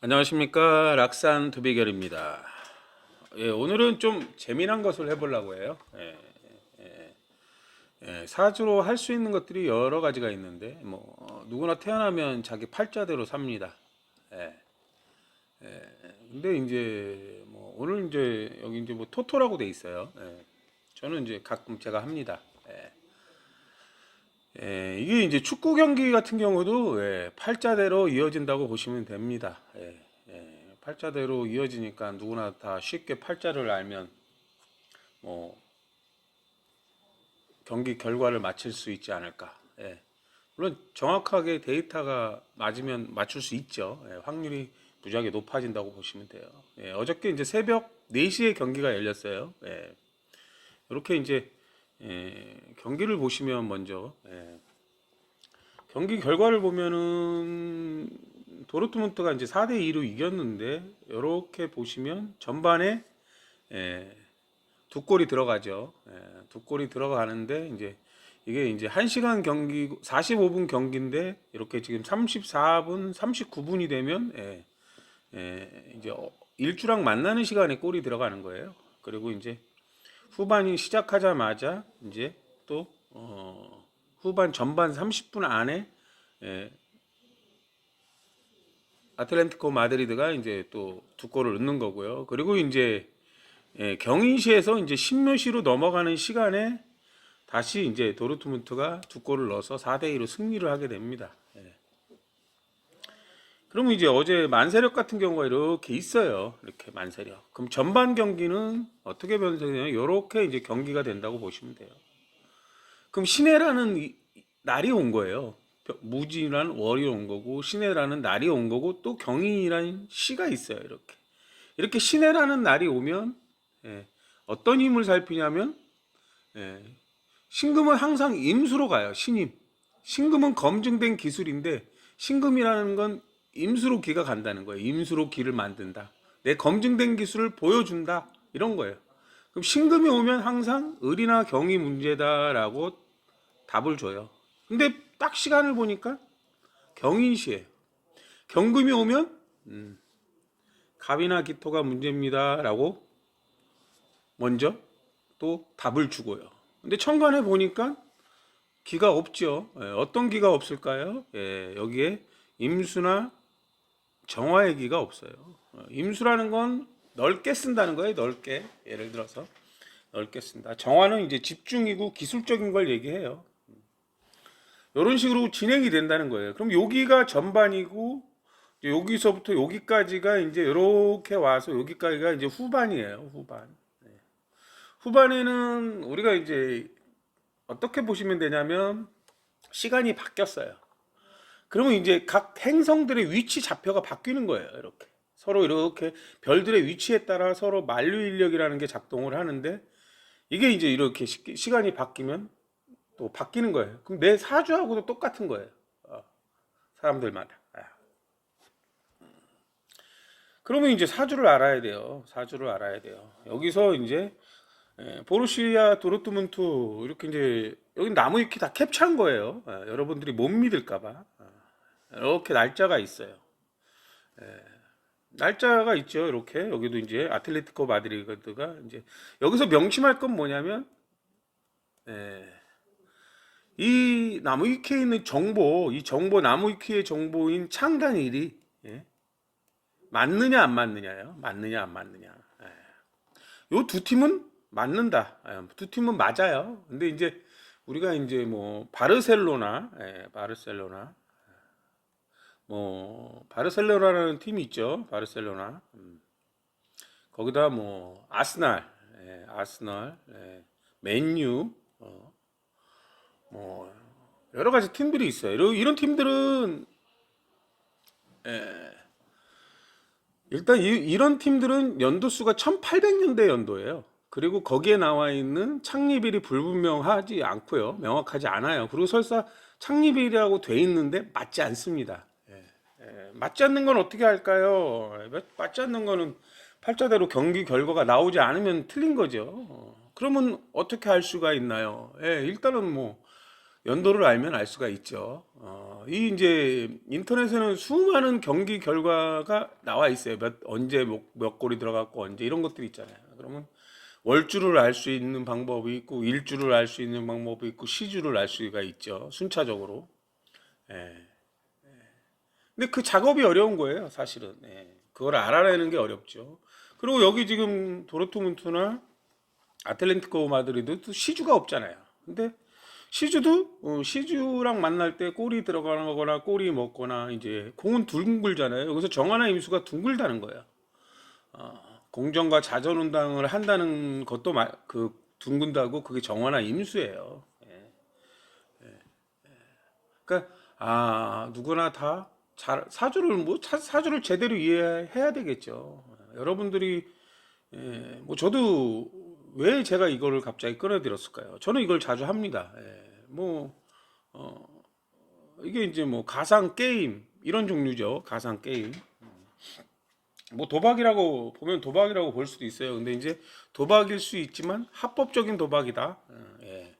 안녕하십니까, 락산 두비결입니다. 예, 오늘은 좀 재미난 것을 해보려고 해요. 사주로 할 수 있는 것들이 여러 가지가 있는데 누구나 태어나면 자기 팔자대로 삽니다. 예, 근데 이제 오늘 이제 여기 이제 토토라고 돼 있어요. 저는 이제 가끔 제가 합니다. 이게 이제 축구 경기 같은 경우도 팔자대로 이어진다고 보시면 됩니다. 팔자대로 이어지니까 누구나 다 쉽게 팔자를 알면 뭐 경기 결과를 맞출 수 있지 않을까. 물론 정확하게 데이터가 맞으면 맞출 수 있죠. 확률이 무지하게 높아진다고 보시면 돼요. 어저께 이제 새벽 4시에 경기가 열렸어요. 이렇게 이제 경기를 보시면 먼저 경기 결과를 보면은 도르트문트가 이제 4대 2로 이겼는데 이렇게 보시면 전반에 두 골이 들어가죠. 두 골이 들어가는데 이게 이제 1시간 경기 45분 경기인데 이렇게 지금 34분 39분이 되면 이제 일주랑 만나는 시간에 골이 들어가는 거예요. 그리고 이제 후반이 시작하자마자 이제 또 후반 전반 30분 안에 아틀레티코 마드리드가 이제 또 두 골을 넣는 거고요. 그리고 이제 경인시에서 이제 신묘시로 넘어가는 시간에 다시 이제 도르트문트가 두 골을 넣어서 4대 2로 승리를 하게 됩니다. 그러면 이제 어제 만세력 같은 경우가 이렇게 있어요. 이렇게 만세력. 그럼 전반 경기는 어떻게 변수냐면 이렇게 이제 경기가 된다고 보시면 돼요. 그럼 신해라는 날이 온 거예요. 무지라는 월이 온 거고 신해라는 날이 온 거고 또 경인이라는 시가 있어요. 이렇게 신해라는 날이 오면 어떤 힘을 살피냐면 신금은 항상 임수로 가요. 신임. 신금은 검증된 기술인데 신금이라는 건 임수로 기가 간다는 거예요. 임수로 기를 만든다. 내 검증된 기술을 보여준다. 이런 거예요. 그럼 신금이 오면 항상 을이나 경이 문제다라고 답을 줘요. 근데 딱 시간을 보니까 경인시에 경금이 오면 갑이나 기토가 문제입니다라고 먼저 또 답을 주고요. 근데 천간에 보니까 기가 없죠. 어떤 기가 없을까요? 여기에 임수나 정화의 기가 없어요. 임수라는 건 넓게 쓴다는 거예요. 넓게. 예를 들어서 넓게 쓴다. 정화는 이제 집중이고 기술적인 걸 얘기해요. 이런 식으로 진행이 된다는 거예요. 그럼 여기가 전반이고 여기서부터 여기까지가 이제 이렇게 와서 여기까지가 이제 후반이에요. 후반. 후반에는 우리가 이제 어떻게 보시면 되냐면 시간이 바뀌었어요. 그러면 이제 각 행성들의 위치 좌표가 바뀌는 거예요. 이렇게 서로 이렇게 별들의 위치에 따라 서로 만류 인력이라는 게 작동을 하는데 이게 이제 이렇게 시간이 바뀌면 또 바뀌는 거예요. 그럼 내 사주하고도 똑같은 거예요. 사람들마다. 그러면 이제 사주를 알아야 돼요. 사주를 알아야 돼요. 여기서 이제 보루시아 도르트문트 이렇게 이제 여기 나무 위키 다 캡처한 거예요. 여러분들이 못 믿을까봐 이렇게 날짜가 있어요. 날짜가 있죠. 이렇게 여기도 이제 아틀레티코 마드리드가 이제 여기서 명심할 건 뭐냐면 이 나무 위키에 있는 정보, 이 정보 나무 위키의 정보인 창단일이 맞느냐 안 맞느냐요. 맞느냐 안 맞느냐. 요 두 팀은 맞는다. 두 팀은 맞아요. 근데 이제 우리가 이제 바르셀로나, 바르셀로나, 바르셀로나라는 팀이 있죠. 바르셀로나. 거기다 아스날, 아스날, 맨유, 여러 가지 팀들이 있어요. 이런 팀들은 일단 이런 팀들은 연도수가 1800년대 연도예요. 그리고 거기에 나와 있는 창립일이 불분명하지 않고요. 명확하지 않아요. 그리고 설사 창립일이라고 돼 있는데 맞지 않습니다. 맞지 않는 건 어떻게 할까요? 맞지 않는 거는 팔자대로 경기 결과가 나오지 않으면 틀린 거죠. 그러면 어떻게 할 수가 있나요? 일단은 연도를 알면 알 수가 있죠. 이 이제 인터넷에는 수많은 경기 결과가 나와 있어요. 언제 몇 골이 들어갔고 언제 이런 것들이 있잖아요. 그러면 월주를 알 수 있는 방법이 있고 일주를 알 수 있는 방법이 있고 시주를 알 수가 있죠. 순차적으로. 예. 근데 그 작업이 어려운 거예요, 사실은. 예. 그걸 알아내는 게 어렵죠. 그리고 여기 지금 도르트문트나 아틀레티코 마드리드도 시주가 없잖아요. 근데 시주도 시주랑 만날 때 골이 들어가는 거거나 골이 먹거나 이제 공은 둥글잖아요. 여기서 정하나 임수가 둥글다는 거예요. 공정과 자전운당을 한다는 것도 그 둥근다고 그게 정하나 임수예요. 예. 그러니까 누구나 다 사주를 사주를 제대로 이해해야 되겠죠. 여러분들이 뭐 저도 왜 제가 이거를 갑자기 끌어들였을까요? 저는 이걸 자주 합니다. 뭐 이게 이제 뭐 가상 게임 이런 종류죠. 가상 게임. 뭐 도박이라고 보면 도박이라고 볼 수도 있어요. 근데 이제 도박일 수 있지만 합법적인 도박이다. 예.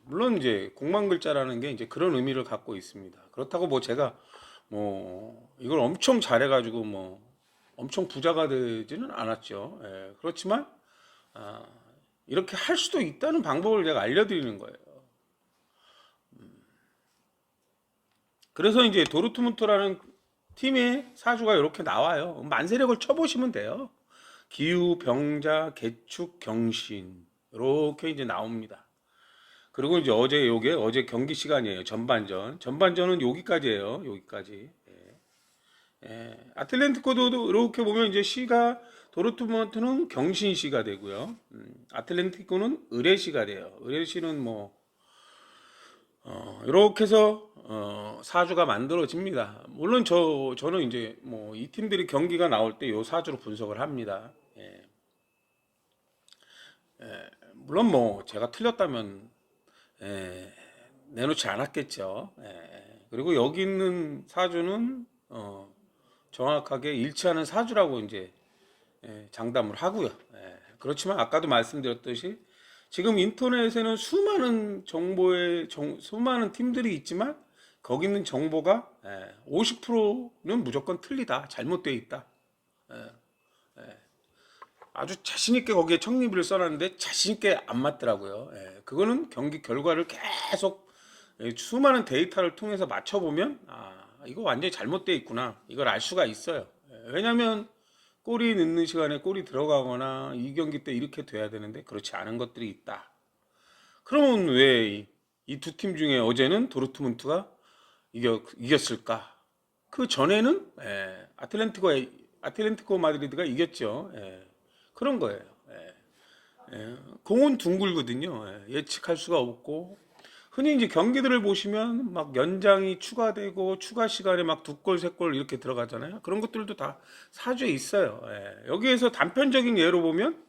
물론 이제 공만글자라는 게 이제 그런 의미를 갖고 있습니다. 그렇다고 뭐 제가 뭐 이걸 엄청 잘해가지고 뭐 엄청 부자가 되지는 않았죠. 그렇지만 아, 이렇게 할 수도 있다는 방법을 제가 알려드리는 거예요. 그래서 이제 도르트문트라는 팀의 사주가 이렇게 나와요. 만세력을 쳐보시면 돼요. 기후, 병자, 개축, 경신 이렇게 이제 나옵니다. 그리고 이제 어제 경기 시간이에요. 전반전은 여기까지예요. 여기까지. 아틀레티코도 이렇게 보면 이제 시가 도르트문트는 경신시가 되고요. 아틀레티코는 의례시가 돼요. 의례시는 뭐 이렇게 해서 사주가 만들어집니다. 물론 저는 이제 뭐 이 팀들이 경기가 나올 때 요 사주로 분석을 합니다. 물론 뭐 제가 틀렸다면 내놓지 않았겠죠. 그리고 여기 있는 사주는 정확하게 일치하는 사주라고 이제 장담을 하고요. 그렇지만 아까도 말씀드렸듯이 지금 인터넷에는 수많은 팀들이 있지만 거기 있는 정보가 50%는 무조건 틀리다, 잘못되어 있다. 아주 자신 있게 거기에 청리비를 써놨는데 자신 있게 안 맞더라고요. 그거는 경기 결과를 계속 수많은 데이터를 통해서 맞춰보면 이거 완전히 잘못되어 있구나 이걸 알 수가 있어요. 왜냐하면 골이 넣는 시간에 골이 들어가거나 이 경기 때 이렇게 돼야 되는데 그렇지 않은 것들이 있다. 그러면 왜 이 두 팀 중에 어제는 도르트문트가 이겼을까? 그 전에는 아틀레티코 마드리드가 이겼죠. 그런 거예요. 공은 둥글거든요. 예측할 수가 없고 흔히 이제 경기들을 보시면 막 연장이 추가되고 추가 시간에 막 두 골, 세 골 이렇게 들어가잖아요. 그런 것들도 다 사주에 있어요. 여기에서 단편적인 예로 보면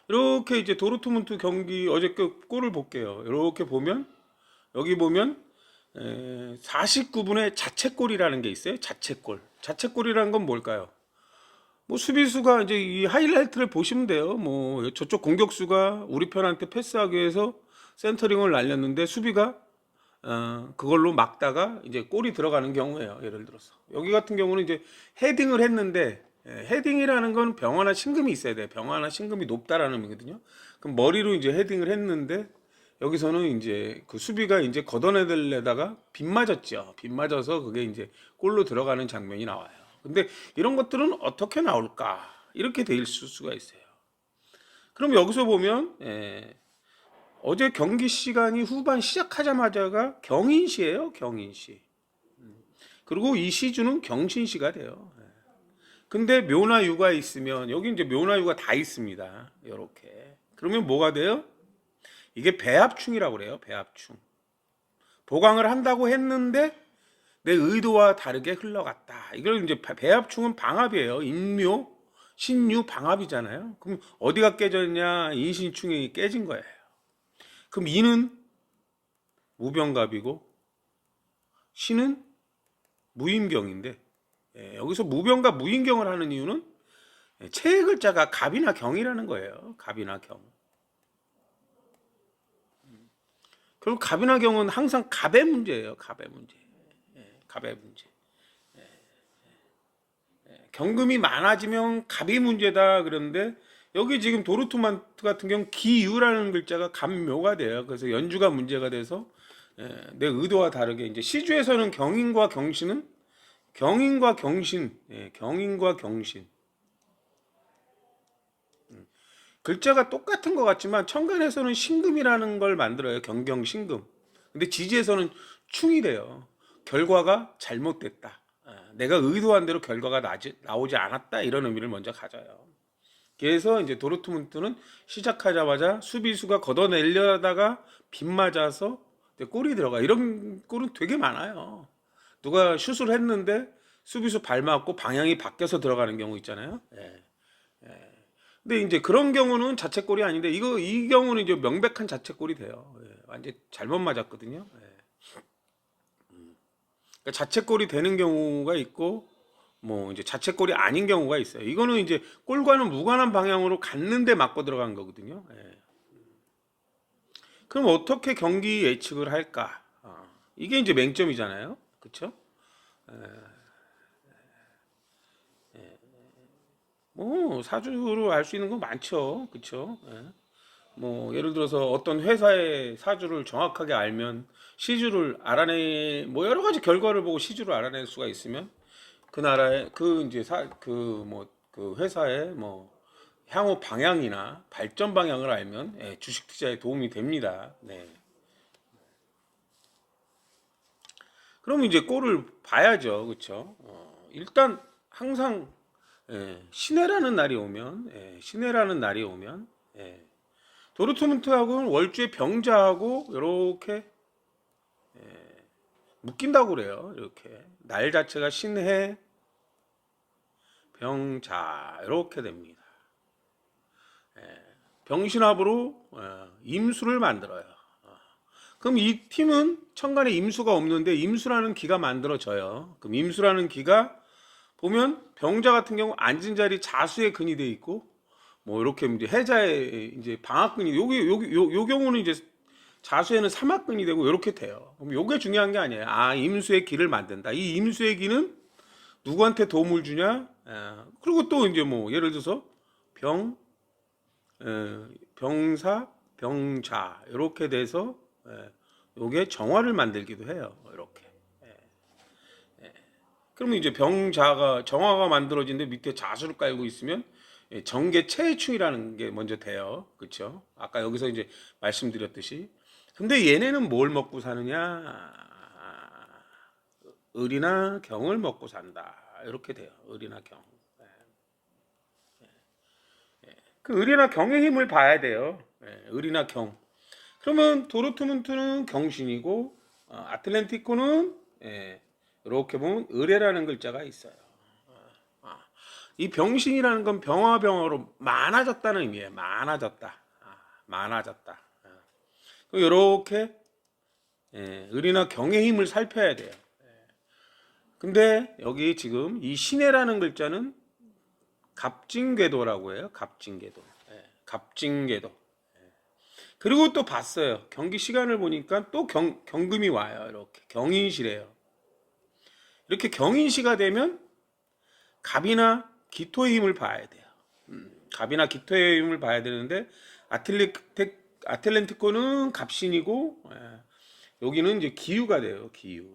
이렇게 이제 도르트문트 경기 어제 그 골을 볼게요. 이렇게 보면 여기 보면 49분에 자책골이라는 게 있어요. 자책골. 자책골이라는 건 뭘까요? 뭐 수비수가 이제 이 하이라이트를 보시면 돼요. 뭐 저쪽 공격수가 우리 편한테 패스하기 위해서 센터링을 날렸는데 수비가 그걸로 막다가 이제 골이 들어가는 경우예요. 예를 들어서 여기 같은 경우는 이제 헤딩을 했는데 헤딩이라는 건 병화나 심금이 있어야 돼요. 병화나 심금이 높다라는 의미거든요. 그럼 머리로 이제 헤딩을 했는데 여기서는 이제 그 수비가 이제 걷어내려다가 빗맞았죠. 빗맞아서 그게 이제 골로 들어가는 장면이 나와요. 근데 이런 것들은 어떻게 나올까? 이렇게 돼 있을 수가 있어요. 그럼 여기서 보면 어제 경기 시간이 후반 시작하자마자가 경인시예요. 경인시. 그리고 이 시주는 경신시가 돼요. 근데 묘나 유가 있으면 여기 이제 묘나 유가 다 있습니다. 이렇게. 그러면 뭐가 돼요? 이게 배합충이라고 그래요. 배합충. 보강을 한다고 했는데 내 의도와 다르게 흘러갔다. 이걸 이제 배합충은 방합이에요. 인묘, 신유 방합이잖아요. 그럼 어디가 깨졌냐? 인신충이 깨진 거예요. 그럼 이는 무병갑이고 신은 무인경인데 여기서 무병과 무인경을 하는 이유는 최의 글자가 갑이나 경이라는 거예요. 갑이나 경. 그리고 갑이나 경은 항상 갑의 문제예요. 갑의 문제. 갑의 문제. 경금이 많아지면 갑이 문제다 그러는데 여기 지금 도르트문트 같은 경우 기유라는 글자가 갑묘가 돼요. 그래서 연주가 문제가 돼서 내 의도와 다르게 이제 시주에서는 경인과 경신은 경인과 경신, 경인과 경신 글자가 똑같은 것 같지만 천간에서는 신금이라는 걸 만들어요. 경경신금. 근데 지지에서는 충이 돼요. 결과가 잘못됐다. 내가 의도한 대로 결과가 나오지 않았다. 이런 의미를 먼저 가져요. 그래서 이제 도르트문트는 시작하자마자 수비수가 걷어내려다가 빗 맞아서 골이 들어가. 이런 골은 되게 많아요. 누가 슛을 했는데 수비수 발 맞고 방향이 바뀌어서 들어가는 경우 있잖아요. 근데 이제 그런 경우는 자책골이 아닌데 이 경우는 이제 명백한 자책골이 돼요. 완전 잘못 맞았거든요. 그러니까 자책골이 되는 경우가 있고 뭐 이제 자책골이 아닌 경우가 있어요. 이거는 이제 골과는 무관한 방향으로 갔는데 맞고 들어간 거거든요. 그럼 어떻게 경기 예측을 할까? 이게 이제 맹점이잖아요. 그렇죠? 뭐 사주로 알 수 있는 건 많죠. 그렇죠? 뭐 예를 들어서 어떤 회사의 사주를 정확하게 알면 시주를 뭐 여러 가지 결과를 보고 시주를 알아낼 수가 있으면 그 나라의 그 이제 그 회사의 뭐 향후 방향이나 발전 방향을 알면 주식 투자에 도움이 됩니다. 네. 그럼 이제 꼴을 봐야죠. 그렇죠? 일단 항상 신해라는 날이 오면 신해라는 날이 오면 도르트문트하고는 월주의 병자하고 이렇게 묶인다고 그래요. 이렇게 날 자체가 신해 병자 이렇게 됩니다. 병신합으로 임수를 만들어요. 그럼 이 팀은 천간에 임수가 없는데 임수라는 기가 만들어져요. 그럼 임수라는 기가 보면 병자 같은 경우 앉은 자리 자수의 근이 돼 있고 뭐 이렇게 이제 해자의 이제 방학근이 요 경우는 이제 자수에는 삼합근이 되고 이렇게 돼요. 그럼 요게 중요한 게 아니에요. 임수의 기를 만든다. 이 임수의 기는 누구한테 도움을 주냐? 그리고 또 이제 뭐 예를 들어서 병사, 병자 이렇게 돼서 요게 정화를 만들기도 해요. 이렇게. 그러면 이제 병자가 정화가 만들어진데 밑에 자수를 깔고 있으면 정계 체해충이라는 게 먼저 돼요. 그렇죠? 아까 여기서 이제 말씀드렸듯이. 근데 얘네는 뭘 먹고 사느냐? 을이나 경을 먹고 산다. 이렇게 돼요. 을이나 경. 그 을이나 경의 힘을 봐야 돼요. 을이나 경. 그러면 도르트문트는 경신이고 아틀레티코는 이렇게 보면 을이라는 글자가 있어요. 이 병신이라는 건 병화병어로 많아졌다는 의미예요. 많아졌다. 많아졌다. 이렇게 을이나 경의 힘을 살펴야 돼요. 근데 여기 지금 이 신해라는 글자는 갑진궤도라고 해요. 갑진궤도. 갑진궤도. 그리고 또 봤어요. 경기 시간을 보니까 또 경금이 와요. 이렇게 경인시래요. 이렇게 경인시가 되면 갑이나 기토의 힘을 봐야 돼요. 갑이나 기토의 힘을 봐야 되는데 아틀렌티코는 갑신이고 여기는 이제 기유가 돼요. 기유.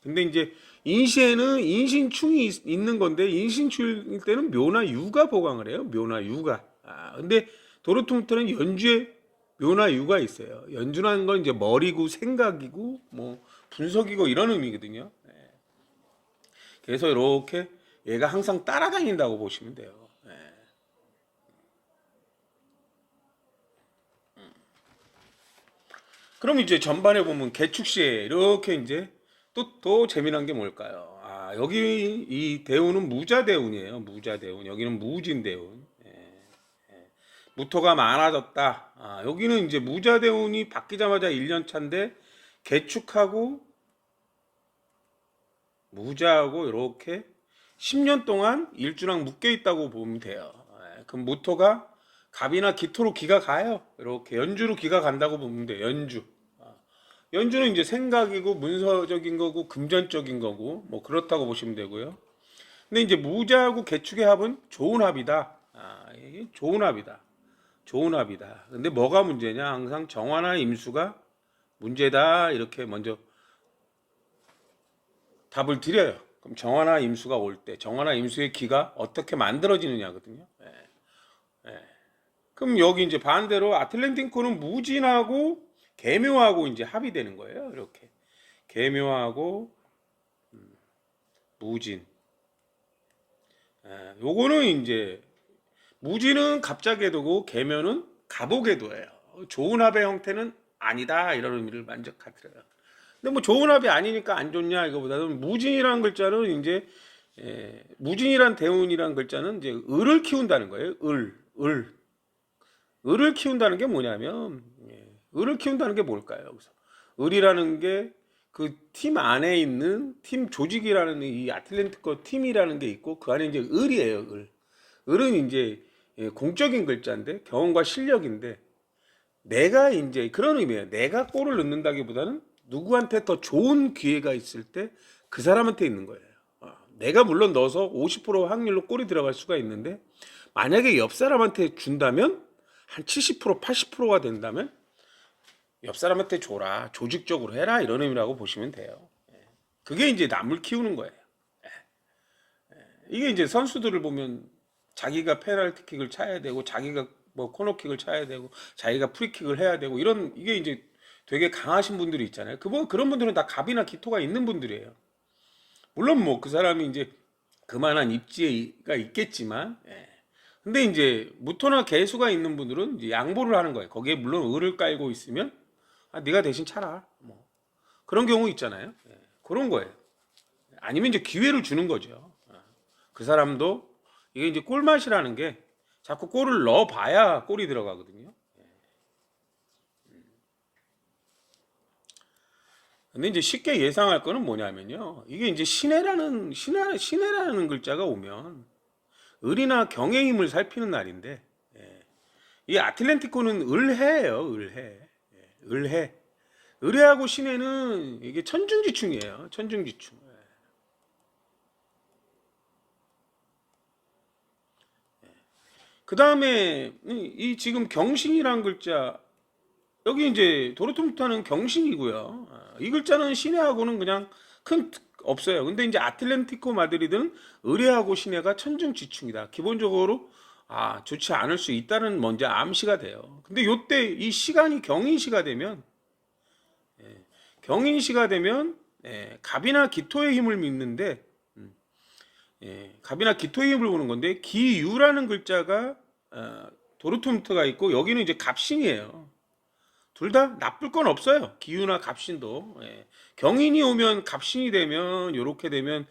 근데 이제 인시에는 인신충이 있는 건데 인신충일 때는 묘나 유가 보강을 해요. 묘나 유가. 근데 도르트문트는 연주에 묘나 유가 있어요. 연주라는 건 이제 머리고 생각이고 뭐 분석이고 이런 의미거든요. 그래서 이렇게 얘가 항상 따라다닌다고 보시면 돼요. 그럼 이제 전반에 보면 개축시에 이렇게 이제 또 재미난 게 뭘까요? 여기 이 대운은 무자대운이에요. 무자대운. 여기는 무진대운. 무토가 많아졌다. 여기는 이제 무자대운이 바뀌자마자 1년 차인데 개축하고 무자하고 이렇게 10년 동안 일주랑 묶여 있다고 보면 돼요. 그럼 무토가 갑이나 기토로 기가 가요. 이렇게 연주로 기가 간다고 보면 돼요. 연주. 연주는 이제 생각이고 문서적인 거고 금전적인 거고 뭐 그렇다고 보시면 되고요. 근데 이제 무자하고 개축의 합은 좋은 합이다. 이게 좋은 합이다. 좋은 합이다. 근데 뭐가 문제냐? 항상 정화나 임수가 문제다. 이렇게 먼저 답을 드려요. 그럼 정화나 임수가 올 때, 정화나 임수의 기가 어떻게 만들어지느냐거든요. 그럼 여기 이제 반대로 아틀란티코는 무진하고 계묘하고 이제 합이 되는 거예요. 이렇게 계묘하고 무진. 요거는 이제 무진은 갑자궤도고 계묘는 가보궤도예요. 좋은 합의 형태는 아니다 이런 의미를 만족하더라고요. 근데 뭐 좋은 합이 아니니까 안 좋냐 이거보다는 무진이라는 글자는 이제 무진이란 대운이란 글자는 이제 을을 키운다는 거예요. 을을 키운다는 게 뭐냐면 을을 키운다는 게 뭘까요? 그래서 을이라는 게 그 팀 안에 있는 팀 조직이라는 이 아틀란티코 팀이라는 게 있고 그 안에 이제 을이에요. 을은 이제 공적인 글자인데 경험과 실력인데 내가 이제 그런 의미예요. 내가 골을 넣는다기보다는 누구한테 더 좋은 기회가 있을 때 그 사람한테 있는 거예요. 내가 물론 넣어서 50% 확률로 골이 들어갈 수가 있는데 만약에 옆 사람한테 준다면 한 70% 80%가 된다면 옆 사람한테 줘라. 조직적으로 해라. 이런 의미라고 보시면 돼요. 그게 이제 남을 키우는 거예요. 이게 이제 선수들을 보면 자기가 페널티킥을 차야 되고 자기가 뭐 코너킥을 차야 되고 자기가 프리킥을 해야 되고 이런 이게 이제 되게 강하신 분들이 있잖아요. 그런 분들은 다 갑이나 기토가 있는 분들이에요. 물론 뭐 그 사람이 이제 그만한 입지가 있겠지만 근데 이제 무토나 개수가 있는 분들은 이제 양보를 하는 거예요. 거기에 물론 을을 깔고 있으면 네가 대신 차라. 뭐 그런 경우 있잖아요. 그런 거예요. 아니면 이제 기회를 주는 거죠. 그 사람도 이게 이제 꿀맛이라는 게 자꾸 골을 넣어봐야 골이 들어가거든요. 근데 이제 쉽게 예상할 거는 뭐냐면요. 이게 이제 신해라는 글자가 오면 을이나 경의 힘을 살피는 날인데 이 아틀란티코는 을해예요. 을해. 을해하고 신해는 이게 천중지충이에요. 천중지충. 그 다음에 이 지금 경신이란 글자 여기 이제 도르트문트는 경신이고요. 이 글자는 신해하고는 그냥 없어요. 근데 이제 아틀란티코 마드리드는 의뢰하고 신해가 천중지충이다. 기본적으로 좋지 않을 수 있다는 먼저 암시가 돼요. 근데 요때 이 시간이 경인시가 되면 갑이나 기토의 힘을 믿는데 갑이나 기토의 힘을 보는 건데 기유라는 글자가 도르트문트가 있고 여기는 이제 갑신이에요. 둘 다 나쁠 건 없어요. 기유나 갑신도. 경인이 오면 갑신이 되면 요렇게 되면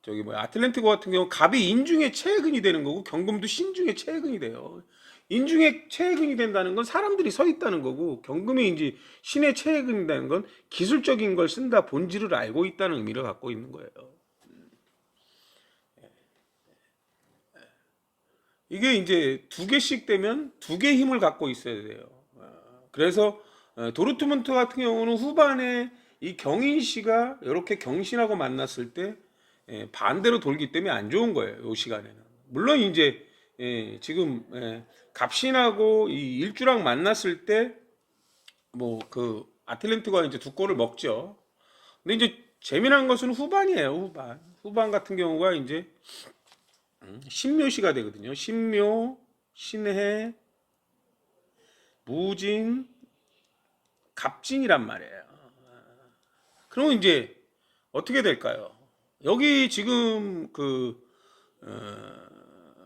저기 뭐 아틀란티코 같은 경우 갑이 인중의 최근이 되는 거고 경금도 신중의 최근이 돼요. 인중의 최근이 된다는 건 사람들이 서 있다는 거고 경금이 이제 신의 최근이라는 건 기술적인 걸 쓴다 본질을 알고 있다는 의미를 갖고 있는 거예요. 이게 이제 두 개씩 되면 두 개의 힘을 갖고 있어야 돼요. 그래서 도르트문트 같은 경우는 후반에 이 경인 씨가 이렇게 경신하고 만났을 때 반대로 돌기 때문에 안 좋은 거예요. 이 시간에는. 물론 이제 지금 갑신하고 이 일주랑 만났을 때 뭐 그 아틀란티코가 이제 두 골을 먹죠. 근데 이제 재미난 것은 후반이에요. 후반 같은 경우가 이제 신묘시가 되거든요. 신묘, 신해, 무진, 갑진이란 말이에요. 그러면 이제 어떻게 될까요? 여기 지금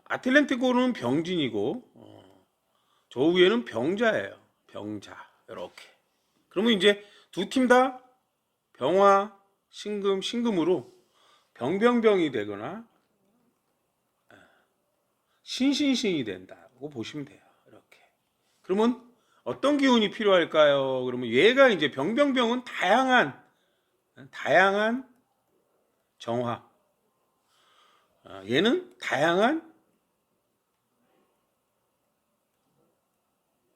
아틀란티코는 병진이고 저 위에는 병자예요. 병자 이렇게. 그러면 이제 두 팀 다 병화, 신금으로 병병병이 되거나 신신신이 된다고 보시면 돼요. 이렇게. 그러면 어떤 기운이 필요할까요? 그러면 얘가 이제 병병병은 다양한 정화. 얘는 다양한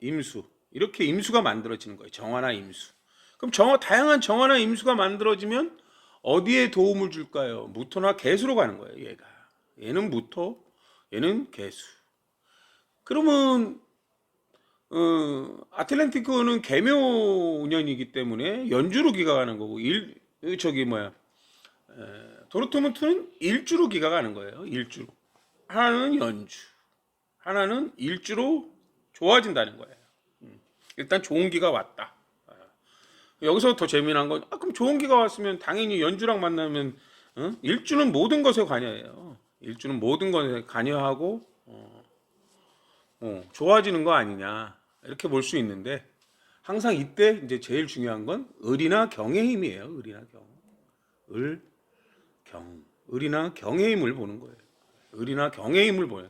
임수. 이렇게 임수가 만들어지는 거예요. 정화나 임수. 그럼 다양한 정화나 임수가 만들어지면 어디에 도움을 줄까요? 무토나 개수로 가는 거예요. 얘가 얘는 무토, 얘는 개수. 그러면 아틀란티크는 계묘년이기 때문에 연주로 기각하는 거고 저기 뭐야 도르트문트는 일주로 기각하는 거예요. 일주로. 하나는 연주, 하나는 일주로 좋아진다는 거예요. 일단 좋은 기가 왔다. 여기서 더 재미난 건 그럼 좋은 기가 왔으면 당연히 연주랑 만나면 일주는 모든 것에 관여해요. 일주는 모든 것에 관여하고 좋아지는 거 아니냐 이렇게 볼 수 있는데 항상 이때 이제 제일 중요한 건 을이나 경의 힘이에요. 을이나 경, 을이나 경의 힘을 보는 거예요. 을이나 경의 힘을 보여요.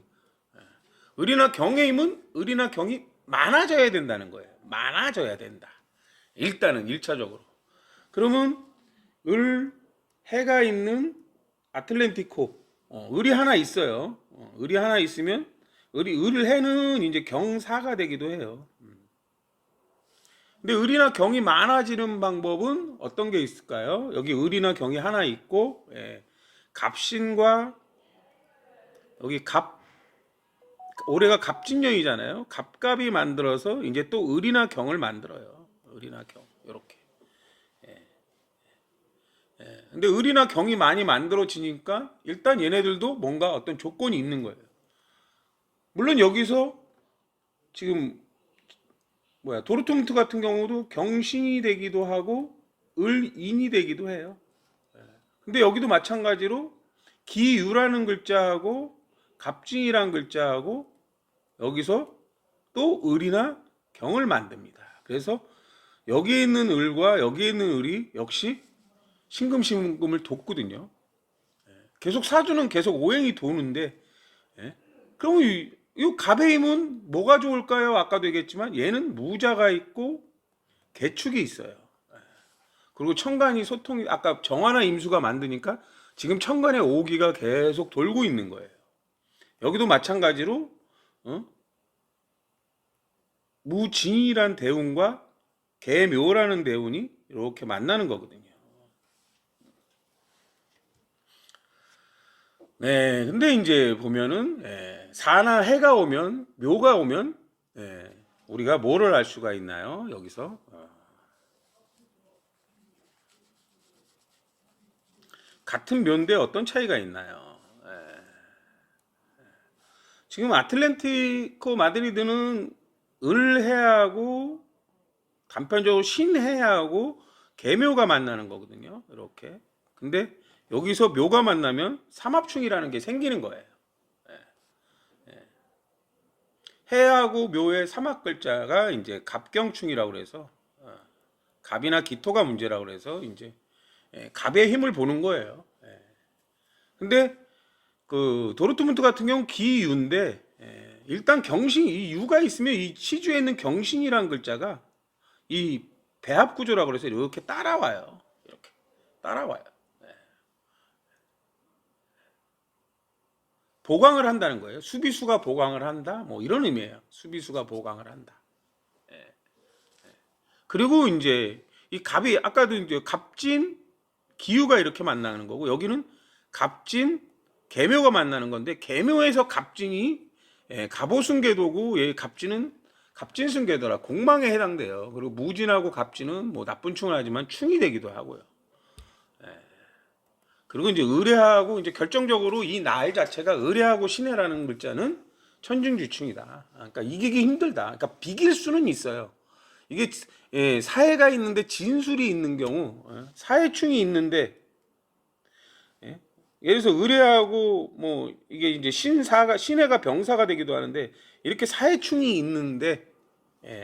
을이나 경의 힘은 을이나 경이 많아져야 된다는 거예요. 많아져야 된다. 일단은 1차적으로. 그러면 해가 있는 아틀란티코 을이 하나 있어요. 을이 하나 있으면 해는 이제 경사가 되기도 해요. 근데 을이나 경이 많아지는 방법은 어떤 게 있을까요? 여기 을이나 경이 하나 있고 갑신과 여기 올해가 갑진년이잖아요. 갑갑이 만들어서 이제 또 을이나 경을 만들어요. 을이나 경 이렇게. 근데 을이나 경이 많이 만들어지니까 일단 얘네들도 뭔가 어떤 조건이 있는 거예요. 물론 여기서 지금 도르트문트 같은 경우도 경신이 되기도 하고 을인이 되기도 해요. 근데 여기도 마찬가지로 기유라는 글자하고 갑진이라는 글자하고 여기서 또 을이나 경을 만듭니다. 그래서 여기에 있는 을과 여기에 있는 을이 역시 신금신금을 돕거든요. 계속 사주는 계속 오행이 도는데 그럼 이 갑의 힘은 뭐가 좋을까요? 아까도 얘기했지만 얘는 무자가 있고 개축이 있어요. 그리고 천간이 소통이 아까 정화나 임수가 만드니까 지금 천간의 오기가 계속 돌고 있는 거예요. 여기도 마찬가지로 무진이란 대운과 개묘라는 대운이 이렇게 만나는 거거든요. 네, 근데 이제 보면은 사나 해가 오면 묘가 오면 우리가 뭐를 알 수가 있나요? 여기서 같은 묘인데 어떤 차이가 있나요? 지금 아틀란티코 마드리드는 을해하고 단편적으로 신해하고 계묘가 만나는 거거든요. 이렇게. 근데 여기서 묘가 만나면 삼합충이라는 게 생기는 거예요. 해하고 묘의 삼합 글자가 이제 갑경충이라고 그래서 갑이나 기토가 문제라고 그래서 이제 갑의 힘을 보는 거예요. 근데 그 도르트문트 같은 경우 기유인데 일단 경신 이 유가 있으면 이 시주에 있는 경신이라는 글자가 이 배합 구조라고 그래서 이렇게 따라와요. 이렇게 따라와요. 보강을 한다는 거예요. 수비수가 보강을 한다. 뭐 이런 의미예요. 수비수가 보강을 한다. 그리고 이제 이 갑이 아까도 이제 갑진 기유가 이렇게 만나는 거고 여기는 갑진 계묘가 만나는 건데 계묘에서 갑진이 갑오순계도고 갑진은 갑진순계도라 공망에 해당돼요. 그리고 무진하고 갑진은 뭐 나쁜 충을 하지만 충이 되기도 하고요. 그리고 이제 의뢰하고 이제 결정적으로 이 날 자체가 의뢰하고 신해라는 글자는 천중주충이다. 그러니까 이기기 힘들다. 그러니까 비길 수는 있어요. 이게 사해가 있는데 진술이 있는 경우 사해충이 있는데 예를 들어서 의뢰하고 뭐 이게 이제 신해가 병사가 되기도 하는데 이렇게 사해충이 있는데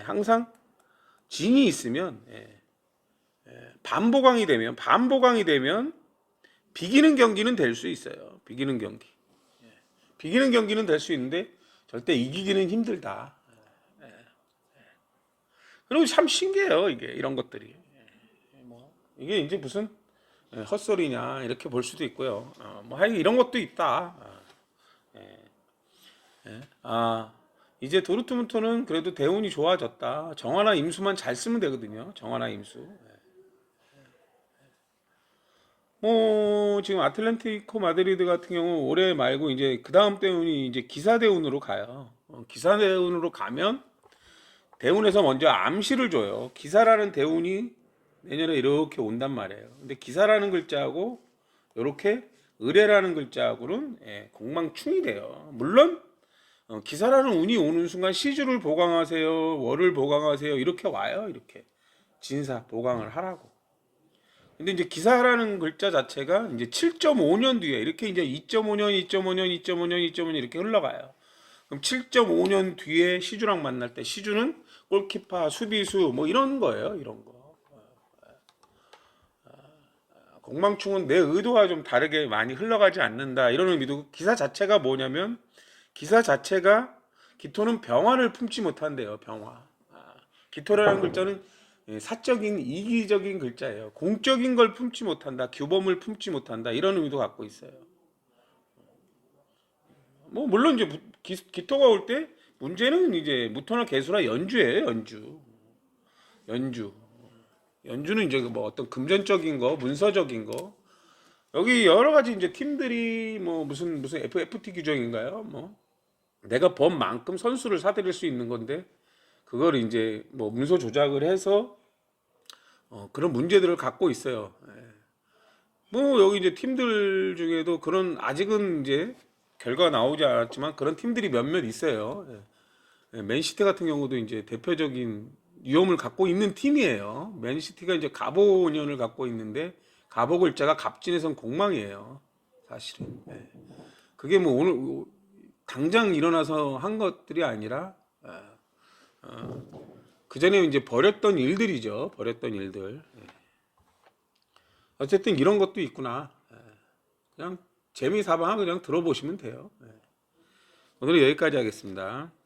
항상 진이 있으면 반보강이 되면 비기는 경기는 될 수 있어요. 비기는 경기는 될 수 있는데 절대 이기기는 힘들다. 그리고 참 신기해요. 이게 이런 것들이 이게 이제 무슨 헛소리냐 이렇게 볼 수도 있고요. 뭐 하여간 이런 것도 있다. 이제 도르트문트는 그래도 대운이 좋아졌다. 정화나 임수만 잘 쓰면 되거든요. 정화나 임수. 지금 아틀레티코 마드리드 같은 경우 올해 말고 이제 그 다음 대운이 이제 기사 대운으로 가요. 기사 대운으로 가면 대운에서 먼저 암시를 줘요. 기사라는 대운이 내년에 이렇게 온단 말이에요. 근데 기사라는 글자하고 이렇게 의뢰라는 글자하고는 공망충이 돼요. 물론 기사라는 운이 오는 순간 시주를 보강하세요, 월을 보강하세요 이렇게 와요. 이렇게 진사 보강을 하라고. 근데 이제 기사라는 글자 자체가 이제 7.5년 뒤에 이렇게 이제 2.5년, 2.5년, 2.5년, 2.5년 이렇게 흘러가요. 그럼 7.5년 뒤에 시주랑 만날 때 시주는 골키파, 수비수 뭐 이런 거예요. 이런 거. 공망충은 내 의도와 좀 다르게 많이 흘러가지 않는다. 이런 의미도 기사 자체가 뭐냐면 기사 자체가 기토는 병화를 품지 못한대요. 병화. 기토라는 글자는 사적인 이기적인 글자예요. 공적인 걸 품지 못한다. 규범을 품지 못한다. 이런 의미도 갖고 있어요. 뭐 물론 이제 기토가 올 때 문제는 이제 무토나 개수라 연주예요. 연주. 연주는 이제 뭐 어떤 금전적인 거, 문서적인 거. 여기 여러 가지 이제 팀들이 뭐 무슨 FFT 규정인가요? 뭐 내가 번 만큼 선수를 사들일 수 있는 건데 그걸 이제 뭐 문서 조작을 해서 그런 문제들을 갖고 있어요. 뭐 여기 이제 팀들 중에도 그런 아직은 이제 결과가 나오지 않았지만 그런 팀들이 몇몇 있어요. 맨시티 같은 경우도 이제 대표적인 위험을 갖고 있는 팀이에요. 맨시티가 이제 갑오년을 갖고 있는데 갑오 글자가 갑진에선 공망이에요. 사실은. 그게 뭐 오늘 당장 일어나서 한 것들이 아니라 그 전에 이제 벌였던 일들이죠. 벌였던 일들. 어쨌든 이런 것도 있구나. 그냥 재미삼아 그냥 들어보시면 돼요. 오늘은 여기까지 하겠습니다.